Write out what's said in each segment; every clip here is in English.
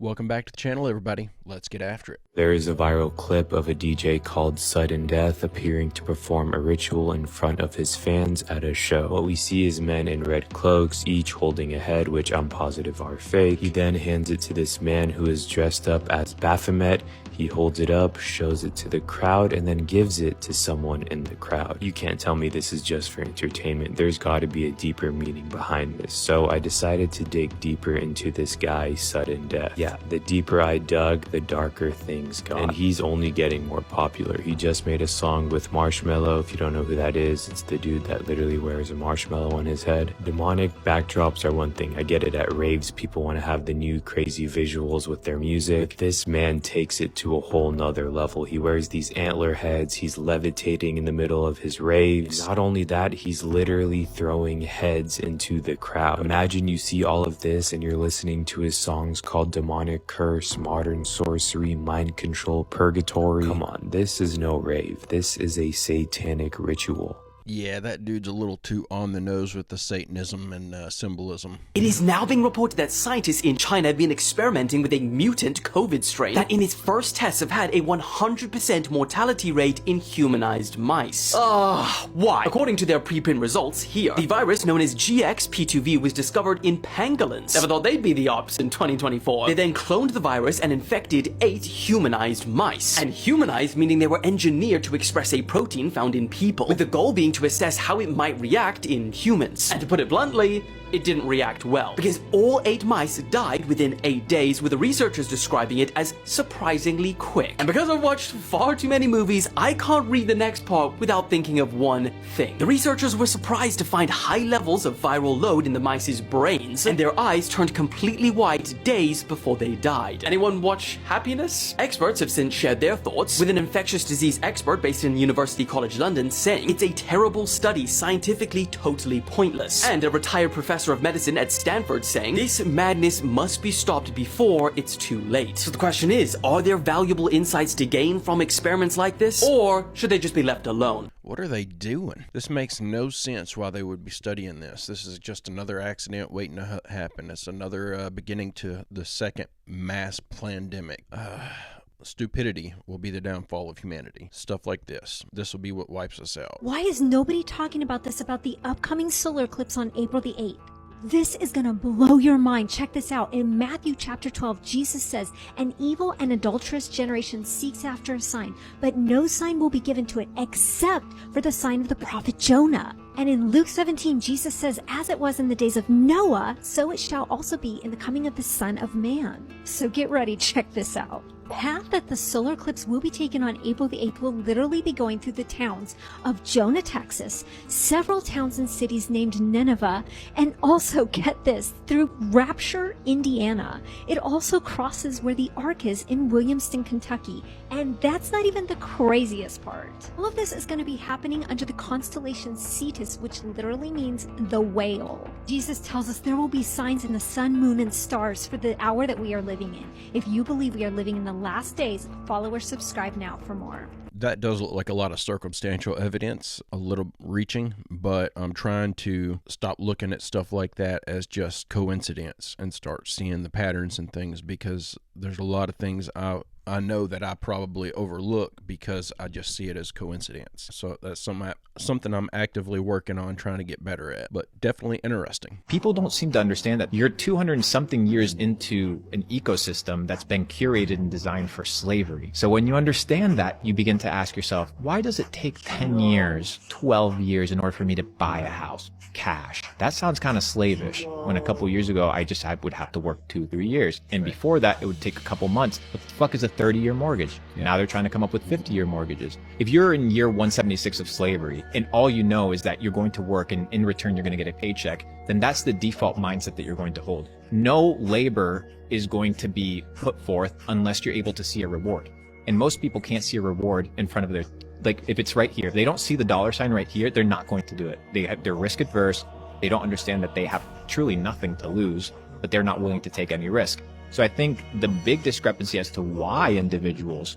Welcome back to the channel, everybody. Let's get after it. There is a viral clip of a DJ called Sudden Death appearing to perform a ritual in front of his fans at a show. What we see is men in red cloaks, each holding a head, which I'm positive are fake. He then hands it to this man who is dressed up as Baphomet. He holds it up, shows it to the crowd, and then gives it to someone in the crowd. You can't tell me this is just for entertainment. There's got to be a deeper meaning behind this. So I decided to dig deeper into this guy, Sudden Death. Yeah, the deeper I dug, the darker things got. And he's only getting more popular. He just made a song with Marshmello. If you don't know who that is, it's the dude that literally wears a marshmallow on his head. Demonic backdrops are one thing. I get it, at raves, people want to have the new crazy visuals with their music. But this man takes it to a whole nother level. He wears these antler heads, he's levitating in the middle of his raves. Not only that, he's literally throwing heads into the crowd. Imagine you see all of this and you're listening to his songs called Demonic Curse, Modern Sorcery, Mind Control, Purgatory. Come on, this is no rave. This is a satanic ritual. Yeah, that dude's a little too on the nose with the Satanism and symbolism. It is now being reported that scientists in China have been experimenting with a mutant COVID strain that in its first tests have had a 100% mortality rate in humanized mice. Why? According to their preprint results here, the virus known as GXP2V was discovered in pangolins. Never thought they'd be the ops in 2024. They then cloned the virus and infected 8 humanized mice. And humanized meaning they were engineered to express a protein found in people, with the goal being to assess how it might react in humans. And to put it bluntly, it didn't react well, because all 8 mice died within 8 days, with the researchers describing it as surprisingly quick. And because I've watched far too many movies, I can't read the next part without thinking of one thing. The researchers were surprised to find high levels of viral load in the mice's brains, and their eyes turned completely white days before they died. Anyone watch Happiness? Experts have since shared their thoughts, with an infectious disease expert based in University College London saying it's a terrible study, scientifically totally pointless, and a retired professor of medicine at Stanford saying this madness must be stopped before it's too late. So the question is, are there valuable insights to gain from experiments like this, or should they just be left alone? What are they doing? This makes no sense why they would be studying this. This is just another accident waiting to happen. It's another beginning to the second mass pandemic. Stupidity will be the downfall of humanity. Stuff like this. This will be what wipes us out. Why is nobody talking about this, about the upcoming solar eclipse on April the 8th? This is gonna blow your mind. Check this out. In Matthew chapter 12, Jesus says, "An evil and adulterous generation seeks after a sign, but no sign will be given to it except for the sign of the prophet Jonah." And in Luke 17, Jesus says, "As it was in the days of Noah, so it shall also be in the coming of the Son of Man." So get ready, check this out. The path that the solar eclipse will be taken on April the 8th will literally be going through the towns of Jonah, Texas, several towns and cities named Nineveh, and also, get this, through Rapture, Indiana. It also crosses where the Ark is in Williamston, Kentucky. And that's not even the craziest part. All of this is going to be happening under the constellation Cetus, which literally means the whale. Jesus tells us there will be signs in the sun, moon, and stars for the hour that we are living in. If you believe we are living in the last days, follow or subscribe now for more. That does look like a lot of circumstantial evidence, a little reaching, but I'm trying to stop looking at stuff like that as just coincidence and start seeing the patterns and things, because there's a lot of things I know that I probably overlook because I just see it as coincidence. So that's something I'm actively working on trying to get better at, but definitely interesting. People don't seem to understand that you're 200 and something years into an ecosystem that's been curated and designed for slavery. So when you understand that, you begin to ask yourself, why does it take 10 years, 12 years in order for me to buy a house? Cash. That sounds kind of slavish. When a couple years ago, I would have to work 2-3 years. And before that, it would take a couple months. What the fuck is a 30-year mortgage? Now they're trying to come up with 50-year mortgages. If you're in year 176 of slavery and all you know is that you're going to work and in return you're going to get a paycheck, then that's the default mindset that you're going to hold. No labor is going to be put forth unless you're able to see a reward. And most people can't see a reward in front of their, like if it's right here, if they don't see the dollar sign right here, they're not going to do it. They're risk adverse. They don't understand that they have truly nothing to lose, but they're not willing to take any risk. So I think the big discrepancy as to why individuals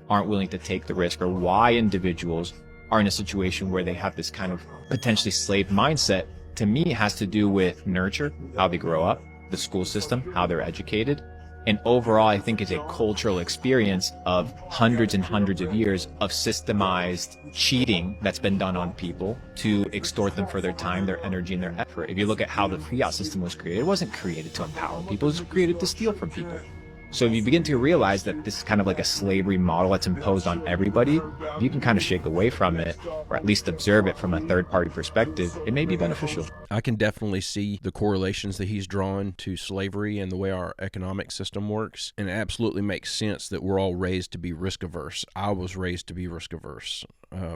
aren't willing to take the risk, or why individuals are in a situation where they have this kind of potentially slave mindset, to me has to do with nurture, how they grow up, the school system, how they're educated, And overall, I think it's a cultural experience of hundreds and hundreds of years of systemized cheating that's been done on people to extort them for their time, their energy, and their effort. If you look at how the fiat system was created, it wasn't created to empower people, it was created to steal from people. So if you begin to realize that this is kind of like a slavery model that's imposed on everybody, if you can kind of shake away from it, or at least observe it from a third-party perspective, it may be beneficial. I can definitely see the correlations that he's drawn to slavery and the way our economic system works, and it absolutely makes sense that we're all raised to be risk-averse. I was raised to be risk-averse.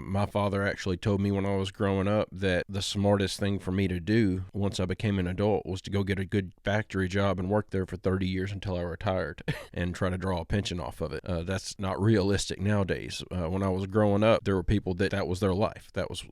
My father actually told me when I was growing up that the smartest thing for me to do once I became an adult was to go get a good factory job and work there for 30 years until I retired and try to draw a pension off of it. That's not realistic nowadays. When I was growing up, there were people that was their life. That was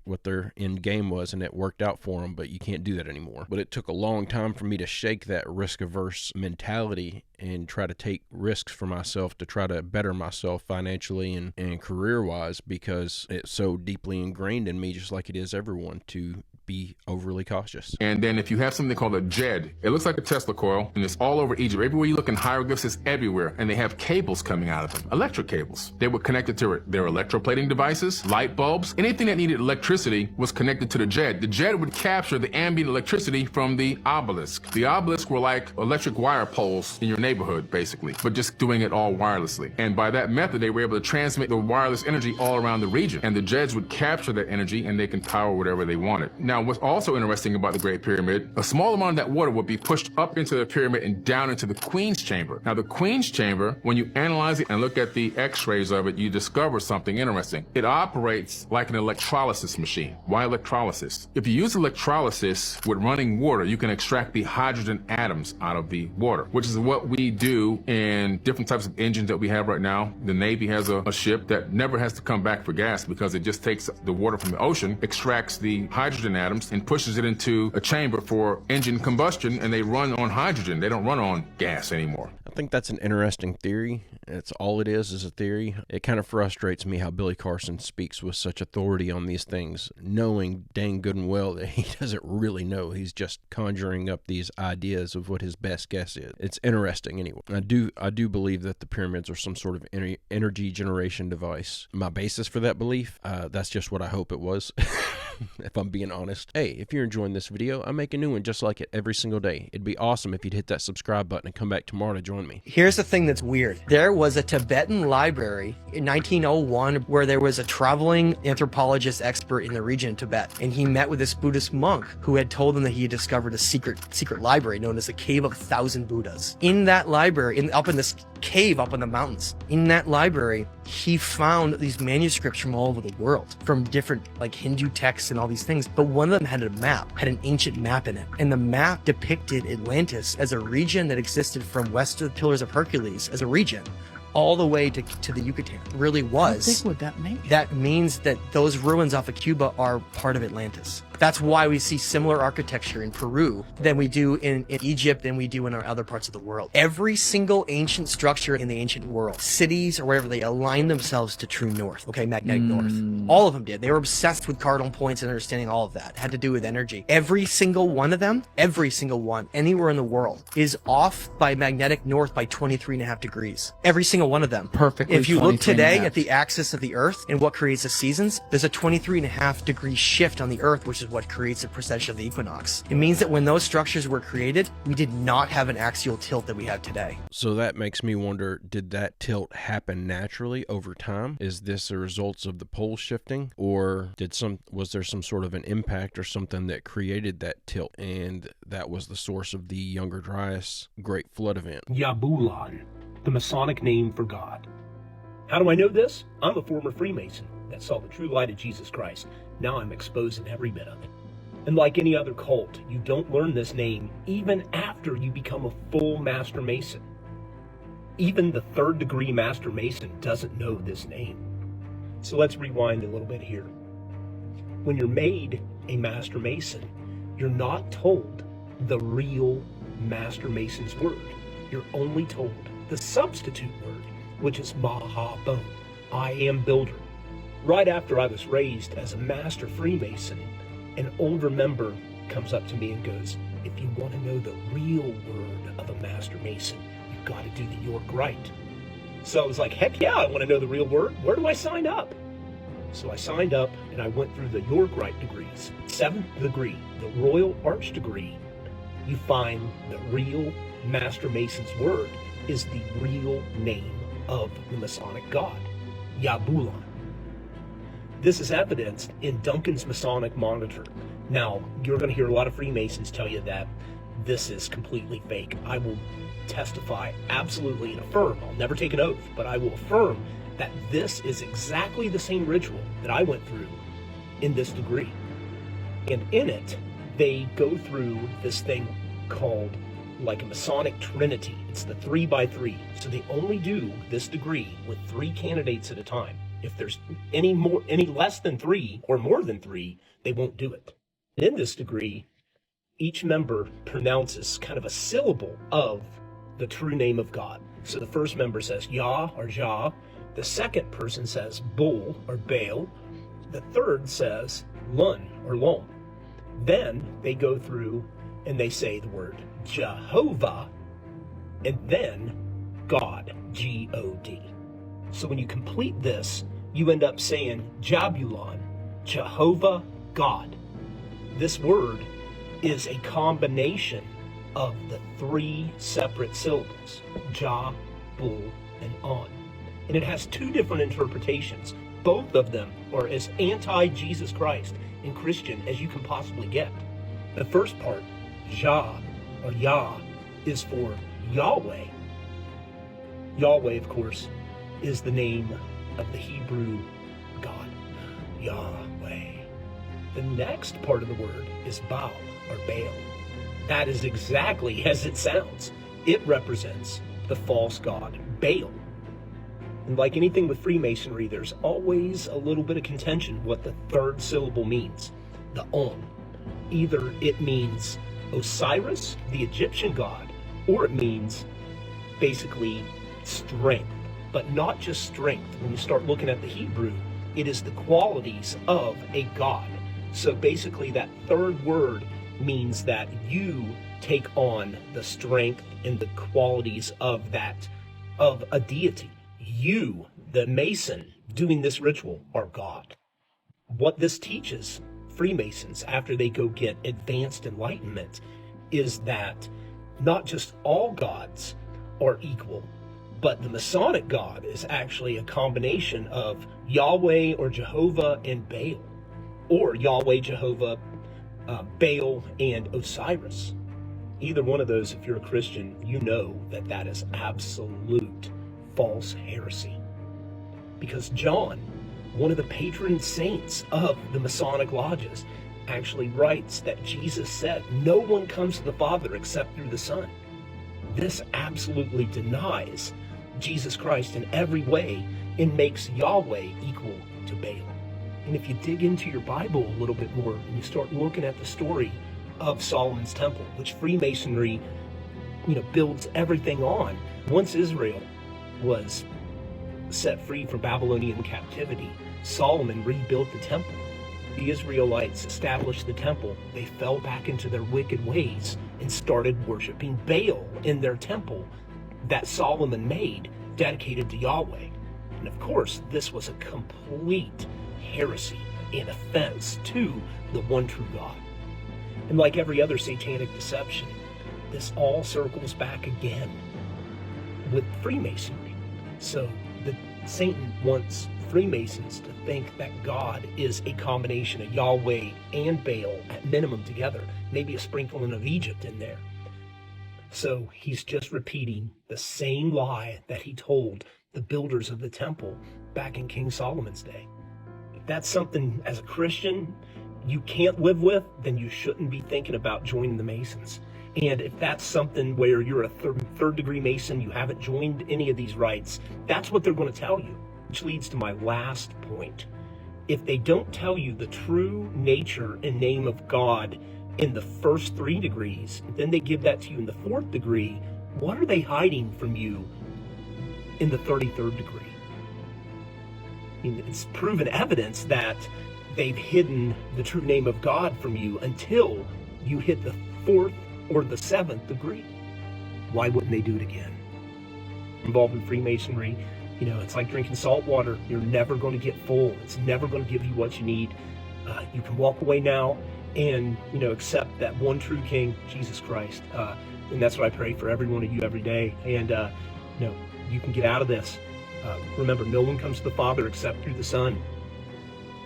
what their end game was, and it worked out for them, but you can't do that anymore. But it took a long time for me to shake that risk-averse mentality and try to take risks for myself to try to better myself financially and career-wise, because it's so deeply ingrained in me, just like it is everyone, to be overly cautious. And then if you have something called a jed, it looks like a Tesla coil, and it's all over Egypt. Everywhere you look in hieroglyphs, it's everywhere, and they have cables coming out of them, electric cables. They were connected to their electroplating devices, light bulbs, anything that needed electricity was connected to the jed. The jed would capture the ambient electricity from the obelisk. The obelisk were like electric wire poles in your neighborhood, basically, but just doing it all wirelessly. And by that method, they were able to transmit the wireless energy all around the region, and the jeds would capture that energy, and they can power whatever they wanted. Now, what's also interesting about the Great Pyramid, a small amount of that water would be pushed up into the pyramid and down into the Queen's Chamber. Now, the Queen's Chamber, when you analyze it and look at the x-rays of it, you discover something interesting. It operates like an electrolysis machine. Why electrolysis? If you use electrolysis with running water, you can extract the hydrogen atoms out of the water, which is what we do in different types of engines that we have right now. The Navy has a ship that never has to come back for gas because it just takes the water from the ocean, extracts the hydrogen atoms, and pushes it into a chamber for engine combustion, and they run on hydrogen. They don't run on gas anymore. I think that's an interesting theory. It's all it is a theory. It kind of frustrates me how Billy Carson speaks with such authority on these things, knowing dang good and well that he doesn't really know. He's just conjuring up these ideas of what his best guess is. It's interesting anyway. I do believe that the pyramids are some sort of energy generation device. My basis for that belief, that's just what I hope it was, if I'm being honest. Hey, if you're enjoying this video, I make a new one just like it every single day. It'd be awesome if you'd hit that subscribe button and come back tomorrow to join me. Here's the thing that's weird. There was a Tibetan library in 1901 where there was a traveling anthropologist expert in the region of Tibet, and he met with this Buddhist monk who had told him that he had discovered a secret library known as the Cave of 1,000 Buddhas. In that library, up in this cave up in the mountains, in that library, he found these manuscripts from all over the world, from different like Hindu texts and all these things. But one of them had a map, had an ancient map in it. And the map depicted Atlantis as a region that existed from west of the Pillars of Hercules as a region, all the way to the Yucatan. It really was. How big would that make? That means that those ruins off of Cuba are part of Atlantis. That's why we see similar architecture in Peru than we do in Egypt than we do in our other parts of the world. Every single ancient structure in the ancient world, cities or wherever, they align themselves to true north, okay, magnetic north. All of them did. They were obsessed with cardinal points and understanding all of that. It had to do with energy. Every single one of them, every single one, anywhere in the world, is off by magnetic north by 23.5 degrees. Every single one of them. Perfectly. If you look today at the axis of the Earth and what creates the seasons, there's a 23.5 degree shift on the Earth, which is what creates the precession of the equinox. It means that when those structures were created, we did not have an axial tilt that we have today. So that makes me wonder, did that tilt happen naturally over time? Is this a result of the pole shifting, or was there some sort of an impact or something that created that tilt, and that was the source of the Younger Dryas Great Flood event? Yabulan, the Masonic name for God. How do I know this? I'm a former Freemason that saw the true light of Jesus Christ. Now I'm exposing every bit of it. And like any other cult, you don't learn this name even after you become a full Master Mason. Even the 3rd degree Master Mason doesn't know this name. So let's rewind a little bit here. When you're made a Master Mason, you're not told the real Master Mason's word. You're only told the substitute word, which is Mahabon, I am builder. Right after I was raised as a Master Freemason, an older member comes up to me and goes, if you want to know the real word of a Master Mason, you got to do the York Rite. So I was like, heck yeah, I want to know the real word. Where do I sign up? So I signed up and I went through the York Rite degrees. 7th degree, the Royal Arch degree, you find the real Master Mason's word is the real name of the Masonic god, Yabulan. This is evidenced in Duncan's Masonic Monitor. Now, you're going to hear a lot of Freemasons tell you that this is completely fake. I will testify absolutely and affirm, I'll never take an oath, but I will affirm that this is exactly the same ritual that I went through in this degree. And in it, they go through this thing called like a Masonic Trinity. It's the 3x3. So they only do this degree with 3 candidates at a time. If there's any less than 3 or more than 3, they won't do it. In this degree, each member pronounces kind of a syllable of the true name of God. So the first member says Yah or Jah. The second person says Bull or Baal. The third says Lun or Lom. Then they go through and they say the word Jehovah and then God, G-O-D. So when you complete this, you end up saying Jabulon, Jehovah God. This word is a combination of the 3 separate syllables, Jah, Bull, and On. And it has 2 different interpretations. Both of them are as anti-Jesus Christ and Christian as you can possibly get. The first part, Jah or Yah, is for Yahweh. Yahweh, of course, is the name of the Hebrew God, Yahweh. The next part of the word is Baal or Baal. That is exactly as it sounds. It represents the false god, Baal. And like anything with Freemasonry, there's always a little bit of contention what the third syllable means, the On. Either it means Osiris, the Egyptian god, or it means basically strength, but not just strength. When you start looking at the Hebrew, it is the qualities of a god. So basically that third word means that you take on the strength and the qualities of a deity. You, the Mason, doing this ritual, are God. What this teaches Freemasons after they go get advanced enlightenment is that not just all gods are equal, but the Masonic God is actually a combination of Yahweh or Jehovah and Baal, or Yahweh, Jehovah, Baal, and Osiris. Either one of those, if you're a Christian, you know that that is absolute false heresy. Because John, one of the patron saints of the Masonic lodges, actually writes that Jesus said, "No one comes to the Father except through the Son." This absolutely denies Jesus Christ in every way and makes Yahweh equal to Baal. And if you dig into your Bible a little bit more and you start looking at the story of Solomon's temple, which Freemasonry, builds everything on. Once Israel was set free from Babylonian captivity, Solomon rebuilt the temple. The Israelites established the temple. They fell back into their wicked ways and started worshiping Baal in their temple that Solomon made, dedicated to Yahweh. And of course, this was a complete heresy and offense to the one true God. And like every other satanic deception, this all circles back again with Freemasonry. So Satan wants Freemasons to think that God is a combination of Yahweh and Baal at minimum together, maybe a sprinkling of Egypt in there. So he's just repeating the same lie that he told the builders of the temple back in King Solomon's day. If that's something as a Christian you can't live with, then you shouldn't be thinking about joining the Masons. And if that's something where you're a third degree Mason, you haven't joined any of these rites, that's what they're going to tell you. Which leads to my last point. If they don't tell you the true nature and name of God in the first 3 degrees, then they give that to you in the 4th degree, what are they hiding from you in the 33rd degree? I mean, it's proven evidence that they've hidden the true name of God from you until you hit the 4th or the 7th degree. Why wouldn't they do it again? involved in Freemasonry, you know, it's like drinking salt water. You're never going to get full. It's never going to give you what you need. You can walk away now and, you know, accept that one true King, Jesus Christ. And that's what I pray for every one of you every day. And, you know, you can get out of this. Remember, no one comes to the Father except through the Son.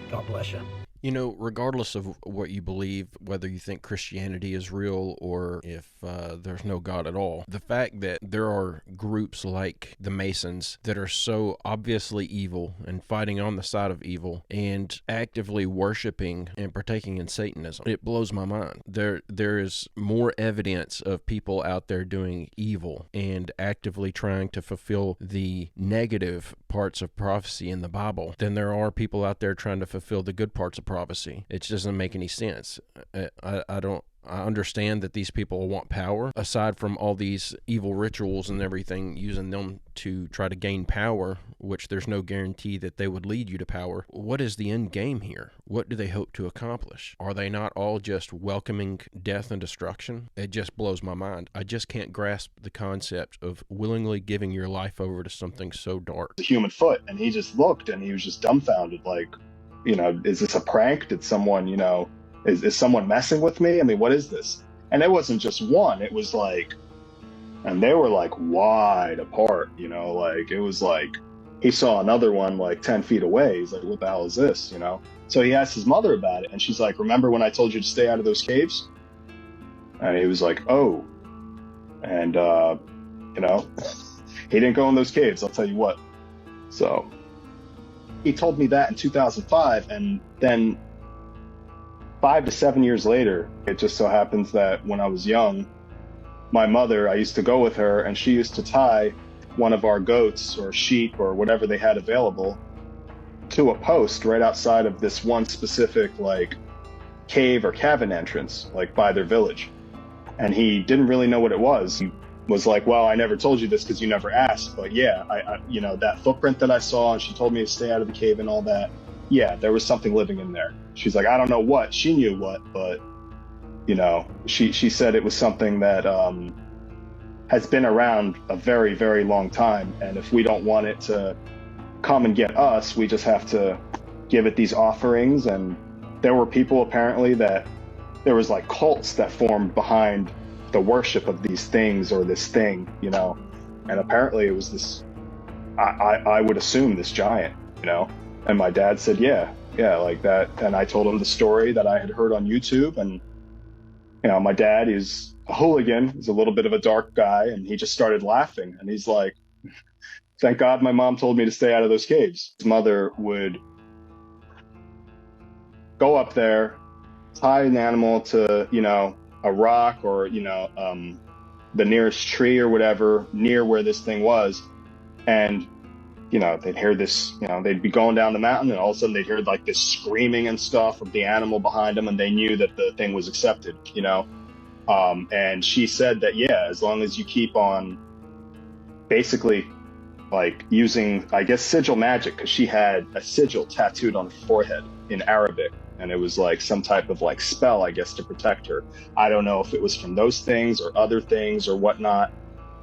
God bless you. You know, regardless of what you believe, whether you think Christianity is real or if there's no God at all, the fact that there are groups like the Masons that are so obviously evil and fighting on the side of evil and actively worshiping and partaking in Satanism, it blows my mind. There is more evidence of people out there doing evil and actively trying to fulfill the negative parts of prophecy in the Bible than there are people out there trying to fulfill the good parts of prophecy. It just doesn't make any sense. I understand that these people want power. Aside from all these evil rituals and everything, using them to try to gain power, which there's no guarantee that they would lead you to power. What is the end game here? What do they hope to accomplish? Are they not all just welcoming death and destruction? It just blows my mind. I just can't grasp the concept of willingly giving your life over to something so dark. The human foot, and he just looked and he was just dumbfounded, like, you know, is this a prank? Did someone, you know, is someone messing with me? I mean, what is this? And it wasn't just one, it was like, and they were like wide apart, you know, like it was like, he saw another one like 10 feet away. He's like, what the hell is this, you know? So he asked his mother about it, and she's like, remember when I told you to stay out of those caves? And he was like, oh. And, you know, he didn't go in those caves, I'll tell you what. So he told me that in 2005, and then 5 to 7 years later, it just so happens that when I was young, my mother, I used to go with her, and she used to tie one of our goats or sheep or whatever they had available to a post right outside of this one specific like cave or cavern entrance, like by their village. And he didn't really know what it was. He was like, well, I never told you this because you never asked, but yeah, I you know, that footprint that I saw, and she told me to stay out of the cave and all that. Yeah, there was something living in there. She's like, I don't know what. She knew what, but, you know, she said it was something that has been around a very, very long time. And if we don't want it to come and get us, we just have to give it these offerings. And there were people apparently that there was like cults that formed behind the worship of these things or this thing, you know. And apparently it was this, I would assume this giant, you know. And my dad said, yeah, like that. And I told him the story that I had heard on YouTube. And, you know, my dad is a hooligan. He's a little bit of a dark guy. And he just started laughing. And he's like, thank God my mom told me to stay out of those caves. His mother would go up there, tie an animal to, you know, a rock or, you know, the nearest tree or whatever near where this thing was. And, you know, they'd hear this, you know, they'd be going down the mountain, and all of a sudden they'd hear like this screaming and stuff of the animal behind them, and they knew that the thing was accepted, you know. And she said that, yeah, as long as you keep on basically like using, I guess, sigil magic, because she had a sigil tattooed on her forehead in Arabic, and it was like some type of like spell, I guess, to protect her. I don't know if it was from those things or other things or whatnot,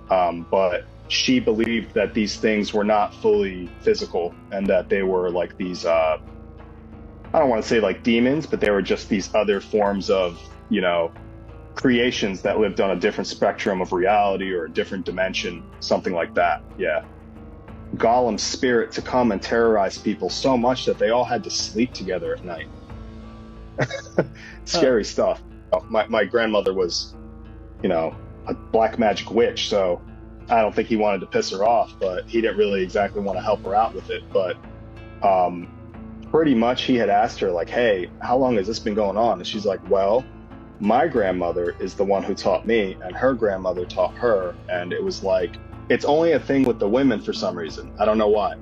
but she believed that these things were not fully physical, and that they were like these, I don't want to say like demons, but they were just these other forms of, you know, creations that lived on a different spectrum of reality or a different dimension, something like that. Yeah. Gollum's spirit to come and terrorize people so much that they all had to sleep together at night. Scary stuff. My grandmother was, you know, a black magic witch, so I don't think he wanted to piss her off, but he didn't really exactly want to help her out with it. But pretty much he had asked her, like, hey, how long has this been going on? And she's like, well, my grandmother is the one who taught me, and her grandmother taught her. And it was like, it's only a thing with the women for some reason. I don't know why.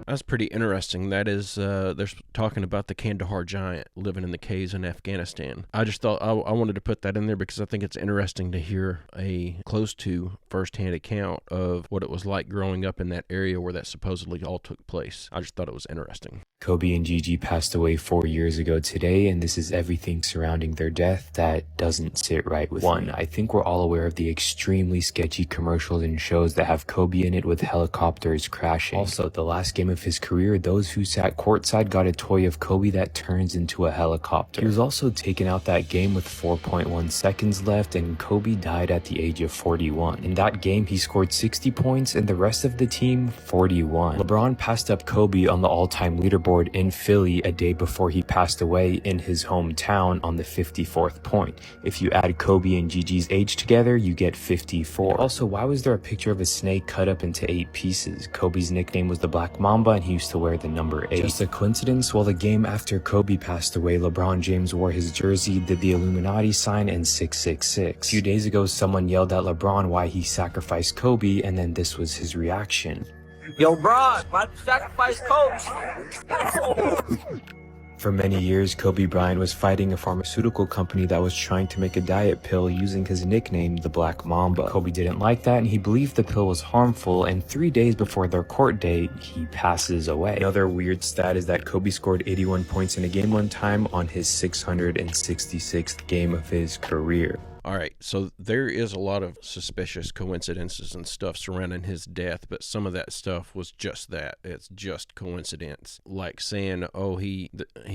That's pretty interesting. That is, they're talking about the Kandahar giant living in the caves in Afghanistan. I just thought I wanted to put that in there because I think it's interesting to hear a close to first-hand account of what it was like growing up in that area where that supposedly all took place. I just thought it was interesting. Kobe and Gigi passed away 4 years ago today, and this is everything surrounding their death that doesn't sit right with me. I think we're all aware of the extremely sketchy commercials and shows that have Kobe in it with helicopters crashing. Also, the last game of his career, those who sat courtside got a toy of Kobe that turns into a helicopter. He was also taken out that game with 4.1 seconds left, and Kobe died at the age of 41. In that game, he scored 60 points, and the rest of the team, 41. LeBron passed up Kobe on the all-time leaderboard in Philly a day before he passed away in his hometown on the 54th point. If you add Kobe and Gigi's age together, you get 54. Also, why was there a picture of a snake cut up into 8 pieces? Kobe's nickname was the Black Mamba, and he used to wear the number 8. Just a coincidence? Well, the game after Kobe passed away, LeBron James wore his jersey, did the Illuminati sign, and 666. A few days ago, someone yelled at LeBron why he sacrificed Kobe, and then this was his reaction. Yo, bro, why'd you sacrifice Kobe? For many years, Kobe Bryant was fighting a pharmaceutical company that was trying to make a diet pill using his nickname, the Black Mamba. Kobe didn't like that, and he believed the pill was harmful, and 3 days before their court date, he passes away. Another weird stat is that Kobe scored 81 points in a game one time on his 666th game of his career. All right, so there is a lot of suspicious coincidences and stuff surrounding his death, but some of that stuff was just that. It's just coincidence. Like saying, oh, he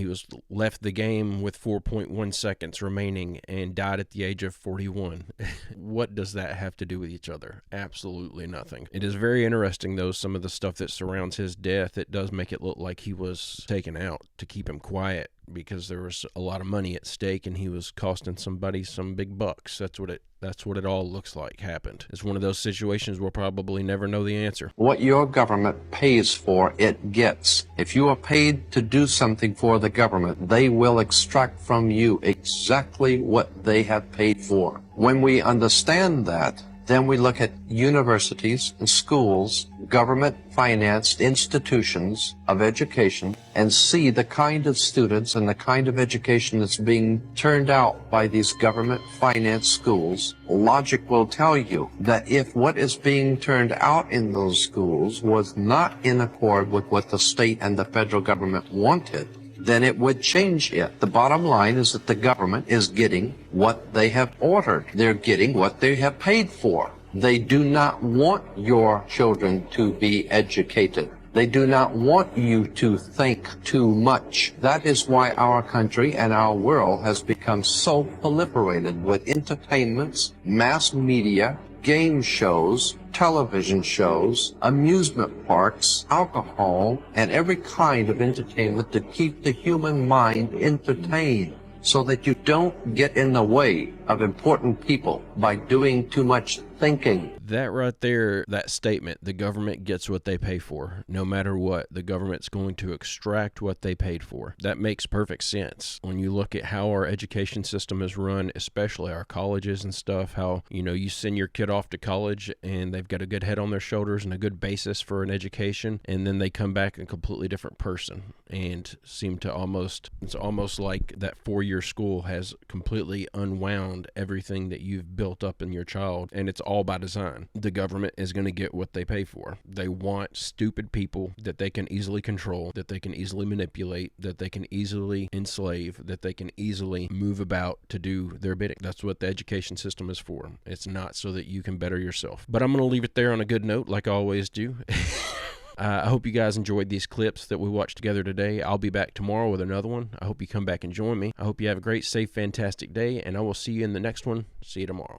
was left the game with 4.1 seconds remaining and died at the age of 41. What does that have to do with each other? Absolutely nothing. It is very interesting, though, some of the stuff that surrounds his death. It does make it look like he was taken out to keep him quiet, because there was a lot of money at stake and he was costing somebody some big bucks. That's what it all looks like happened. It's one of those situations we'll probably never know the answer. What your government pays for, it gets. If you are paid to do something for the government, they will extract from you exactly what they have paid for. When we understand that, then we look at universities and schools, government-financed institutions of education, and see the kind of students and the kind of education that's being turned out by these government-financed schools. Logic will tell you that if what is being turned out in those schools was not in accord with what the state and the federal government wanted, then it would change it. The bottom line is that the government is getting what they have ordered. They're getting what they have paid for. They do not want your children to be educated. They do not want you to think too much. That is why our country and our world has become so proliferated with entertainments, mass media, game shows, television shows, amusement parks, alcohol, and every kind of entertainment to keep the human mind entertained, so that you don't get in the way of important people by doing too much thinking. That right there, that statement, the government gets what they pay for. No matter what, the government's going to extract what they paid for. That makes perfect sense. When you look at how our education system is run, especially our colleges and stuff, how, you send your kid off to college and they've got a good head on their shoulders and a good basis for an education, and then they come back a completely different person and seem to it's almost like that 4-year school has completely unwound everything that you've built up in your child, and it's all by design. The government is going to get what they pay for. They want stupid people that they can easily control, that they can easily manipulate, that they can easily enslave, that they can easily move about to do their bidding. That's what the education system is for. It's not so that you can better yourself. But I'm going to leave it there on a good note, like I always do. I hope you guys enjoyed these clips that we watched together today. I'll be back tomorrow with another one. I hope you come back and join me. I hope you have a great, safe, fantastic day, and I will see you in the next one. See you tomorrow.